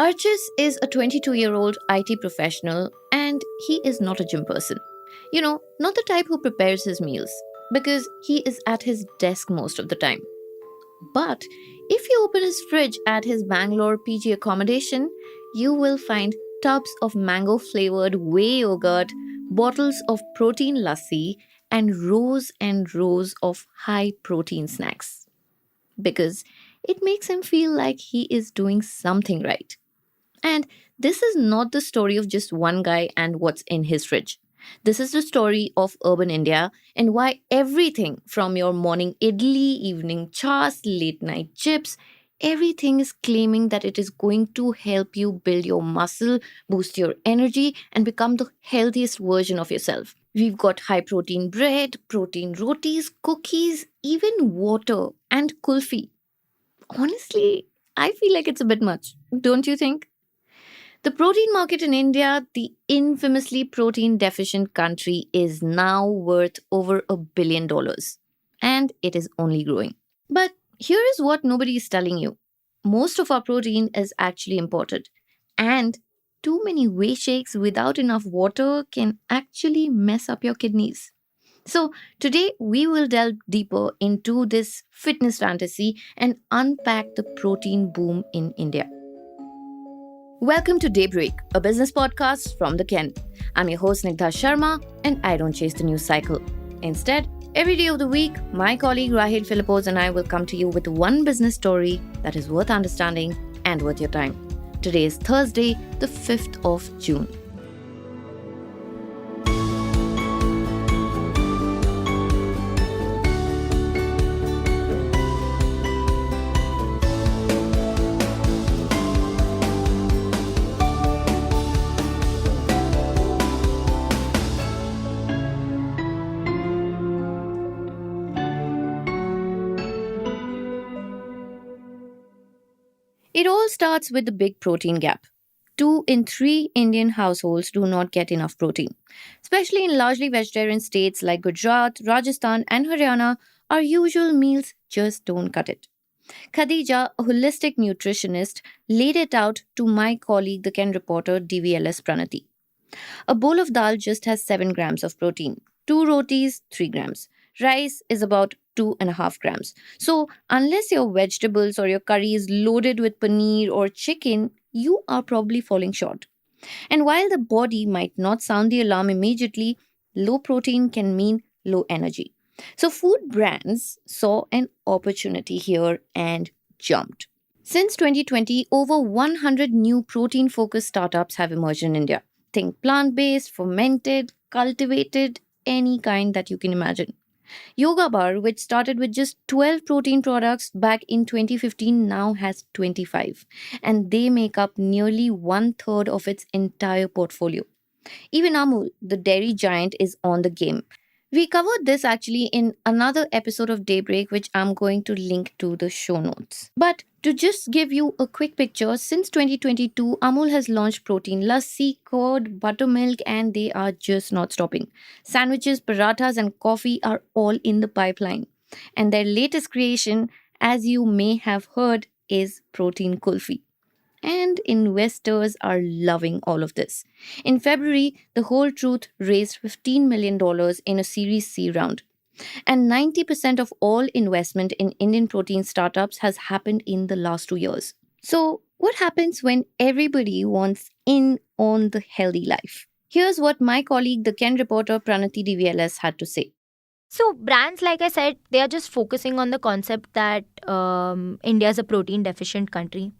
Archis is a 22-year-old IT professional and he is not a gym person. Not the type who prepares his meals because he is at his desk most of the time. But if you open his fridge at his Bangalore PG accommodation, you will find tubs of mango flavored whey yogurt, bottles of protein lassi, and rows of high protein snacks. Because it makes him feel like he is doing something right. And this is not the story of just one guy and what's in his fridge. This is the story of urban India and why everything from your morning idli, evening chas, late night chips, everything is claiming that it is going to help you build your muscle, boost your energy, and become the healthiest version of yourself. We've got high protein bread, protein rotis, cookies, even water, and kulfi. Honestly, I feel like it's a bit much, don't you think? The protein market in India, the infamously protein deficient country, is now worth over $1 billion. And it is only growing. But here is what nobody is telling you most of our protein is actually imported. And too many whey shakes without enough water can actually mess up your kidneys. So, today we will delve deeper into this fitness fantasy and unpack the protein boom in India. Welcome to Daybreak, a business podcast from the Ken. I'm your host Nigdha Sharma, and I don't chase the news cycle. Instead, every day of the week, my colleague Rahil Philippos and I will come to you with one business story that is worth understanding and worth your time. Today is Thursday, the 5th of June. It all starts with the big protein gap. 2 in 3 Indian households do not get enough protein. Especially in largely vegetarian states like Gujarat, Rajasthan, and Haryana, our usual meals just don't cut it. Khadija, a holistic nutritionist, laid it out to my colleague, the Ken reporter DVLS Pranati. A bowl of dal just has 7 grams of protein. 2 rotis, 3 grams. Rice is about 2.5 grams. So, unless your vegetables or your curry is loaded with paneer or chicken, you are probably falling short. And while the body might not sound the alarm immediately, low protein can mean low energy. So, food brands saw an opportunity here and jumped. Since 2020, over 100 new protein focused startups have emerged in India. Think plant based, fermented, cultivated, any kind that you can imagine. Yoga Bar, which started with just 12 protein products back in 2015, now has 25. And they make up nearly one third of its entire portfolio. Even Amul, the dairy giant, is on the game. We covered this actually in another episode of Daybreak, which I'm going to link to the show notes. But to just give you a quick picture, since 2022, Amul has launched protein lassi, curd, buttermilk, and they are just not stopping. Sandwiches, parathas, and coffee are all in the pipeline. And their latest creation, as you may have heard, is protein kulfi. And investors are loving all of this. In February, the Whole Truth raised $15 million in a Series C round. And 90% of all investment in Indian protein startups has happened in the last 2 years. So, what happens when everybody wants in on the healthy life? Here's what my colleague, the Ken reporter Pranati DVLS, had to say. So brands, like I said, they are just focusing on the concept that India is a protein deficient country.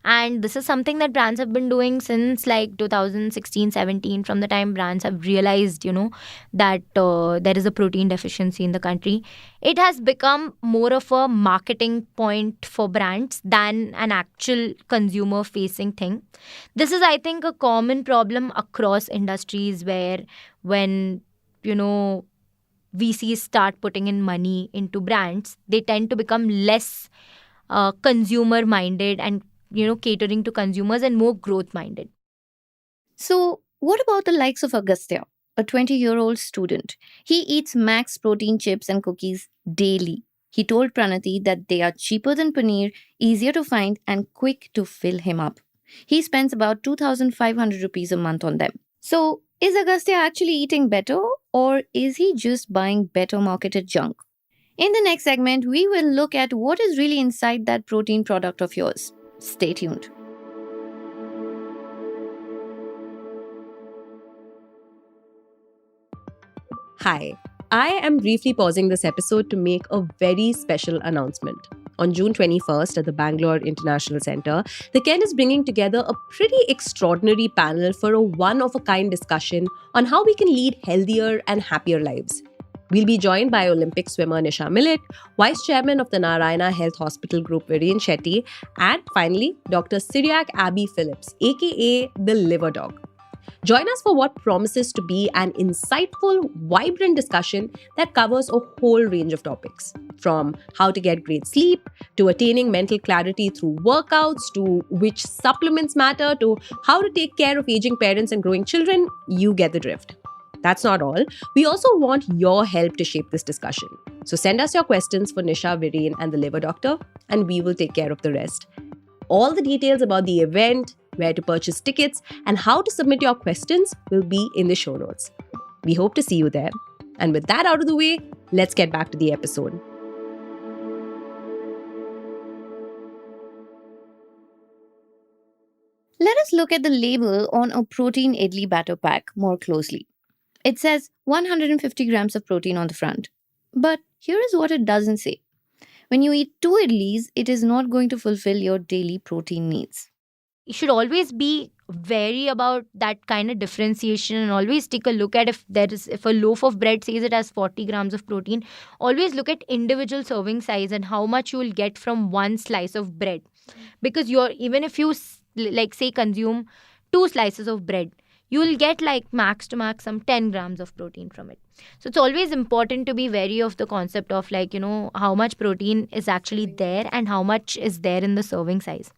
And this is something that brands have been doing since like 2016-17, from the time brands have realized, that there is a protein deficiency in the country. It has become more of a marketing point for brands than an actual consumer facing thing. This is, I think, a common problem across industries where when, VCs start putting in money into brands, they tend to become less consumer minded and catering to consumers and more growth minded. So, what about the likes of Agastya, a 20-year-old student? He eats max protein chips and cookies daily. He told Pranati that they are cheaper than paneer, easier to find, and quick to fill him up. He spends about 2,500 rupees a month on them. So, is Agastya actually eating better or is he just buying better marketed junk? In the next segment, we will look at what is really inside that protein product of yours. Stay tuned. Hi, I am briefly pausing this episode to make a very special announcement. On June 21st at the Bangalore International Centre, the Ken is bringing together a pretty extraordinary panel for a one of a kind discussion on how we can lead healthier and happier lives. We'll be joined by Olympic swimmer Nisha Millet, Vice Chairman of the Narayana Health Hospital Group Viren Shetty, and finally, Dr. Syriac Abby Phillips, aka the Liver Dog. Join us for what promises to be an insightful, vibrant discussion that covers a whole range of topics. From how to get great sleep, to attaining mental clarity through workouts, to which supplements matter, to how to take care of aging parents and growing children, you get the drift. That's not all. We also want your help to shape this discussion. So send us your questions for Nisha, Viren, and the Liver Doctor, and we will take care of the rest. All the details about the event, where to purchase tickets, and how to submit your questions will be in the show notes. We hope to see you there. And with that out of the way, let's get back to the episode. Let us look at the label on a protein idli batter pack more closely. It says 150 grams of protein on the front. But here is what it doesn't say. When you eat 2 idlis, it is not going to fulfill your daily protein needs. You should always be wary about that kind of differentiation and always take a look at if a loaf of bread says it has 40 grams of protein, always look at individual serving size and how much you will get from one slice of bread. Because even if you say consume 2 slices of bread, you will get like max to max some 10 grams of protein from it. So it's always important to be wary of the concept of how much protein is actually there and how much is there in the serving size.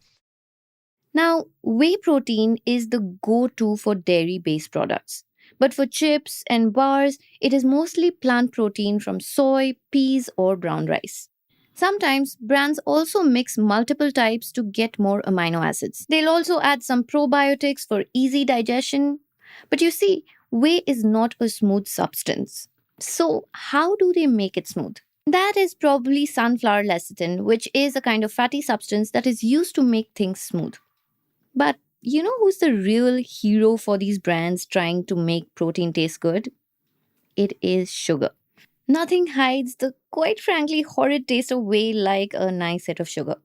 Now, whey protein is the go-to for dairy-based products. But for chips and bars, it is mostly plant protein from soy, peas, or brown rice. Sometimes brands also mix multiple types to get more amino acids. They'll also add some probiotics for easy digestion. But you see, whey is not a smooth substance. So, how do they make it smooth? That is probably sunflower lecithin, which is a kind of fatty substance that is used to make things smooth. But you know who's the real hero for these brands trying to make protein taste good? It is sugar. Nothing hides the quite frankly horrid taste of whey like a nice set of sugar.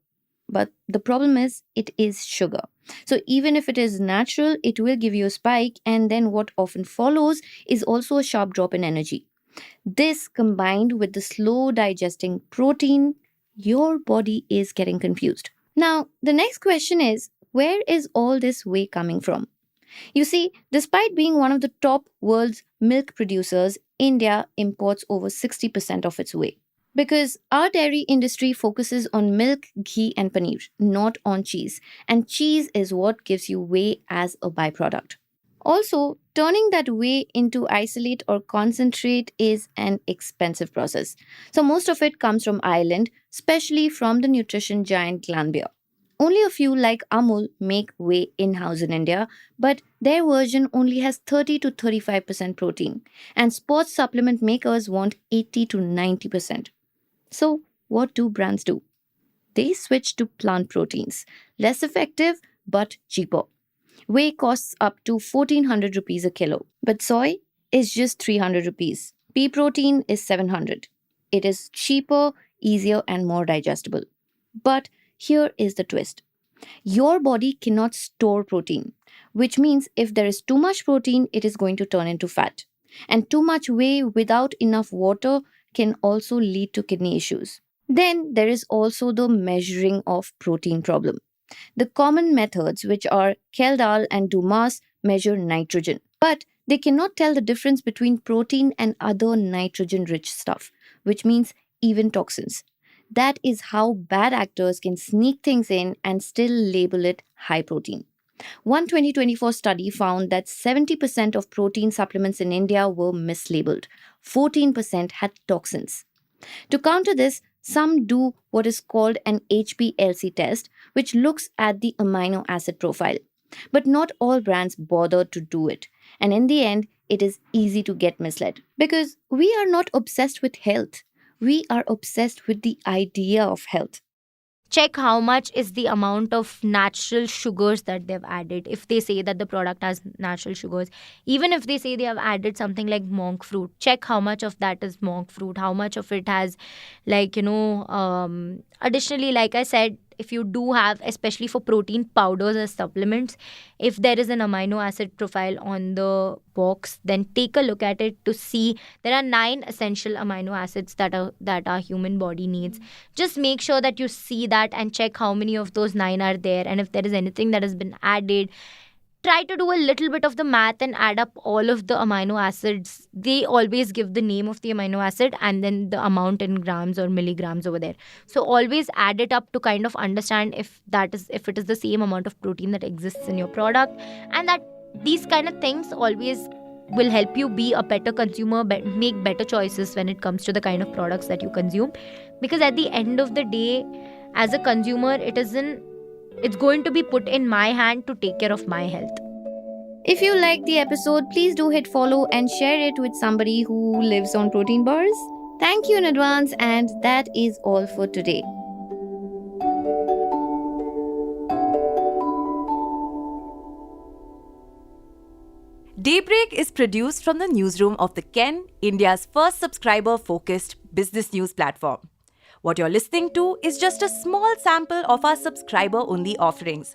But the problem is, it is sugar. So even if it is natural, it will give you a spike, and then what often follows is also a sharp drop in energy. This combined with the slow digesting protein, your body is getting confused. Now, the next question is, where is all this whey coming from? You see, despite being one of the top world's milk producers, India imports over 60% of its whey. Because our dairy industry focuses on milk, ghee, and paneer, not on cheese. And cheese is what gives you whey as a byproduct. Also, turning that whey into isolate or concentrate is an expensive process. So most of it comes from Ireland, especially from the nutrition giant Glanbia. Only a few like Amul make whey in-house in India, but their version only has 30 to 35% protein, and sports supplement makers want 80 to 90%. So, what do brands do? They switch to plant proteins, less effective but cheaper. Whey costs up to 1400 rupees a kilo, but soy is just 300 rupees. Pea protein is 700. It is cheaper, easier, and more digestible. But here is the twist. Your body cannot store protein, which means if there is too much protein, it is going to turn into fat. And too much whey without enough water can also lead to kidney issues. Then there is also the measuring of protein problem. The common methods, which are Keldal and Dumas, measure nitrogen, but they cannot tell the difference between protein and other nitrogen rich stuff, which means even toxins. That is how bad actors can sneak things in and still label it high protein. One 2024 study found that 70% of protein supplements in India were mislabeled. 14% had toxins. To counter this, Some do what is called an HPLC test, which looks at the amino acid profile. But not all brands bother to do it. And in the end, it is easy to get misled because we are not obsessed with health. We are obsessed with the idea of health. Check how much is the amount of natural sugars that they've added. If they say that the product has natural sugars, even if they say they have added something like monk fruit, check how much of that is monk fruit, how much of it has, additionally, like I said, if you do have, especially for protein powders as supplements, if there is an amino acid profile on the box, then take a look at it to see there are 9 essential amino acids that our human body needs. Just make sure that you see that and check how many of those 9 are there, and if there is anything that has been added, try to do a little bit of the math and add up all of the amino acids. They always give the name of the amino acid and then the amount in grams or milligrams over there. So always add it up to kind of understand if it is the same amount of protein that exists in your product, and that these kind of things always will help you be a better consumer, make better choices when it comes to the kind of products that you consume. Because at the end of the day, as a consumer, it's going to be put in my hand to take care of my health. If you liked the episode, please do hit follow and share it with somebody who lives on protein bars. Thank you in advance, and that is all for today. Daybreak is produced from the newsroom of The Ken, India's first subscriber-focused business news platform. What you're listening to is just a small sample of our subscriber-only offerings.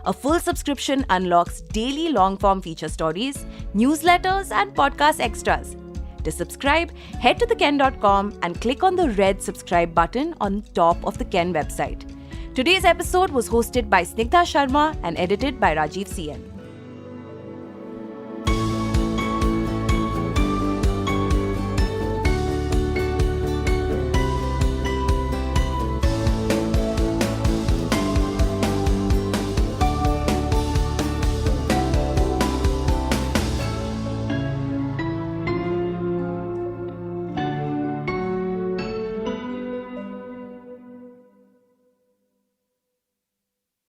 A full subscription unlocks daily long-form feature stories, newsletters, and podcast extras. To subscribe, head to theken.com and click on the red subscribe button on top of the Ken website. Today's episode was hosted by Snigdha Sharma and edited by Rajiv CN.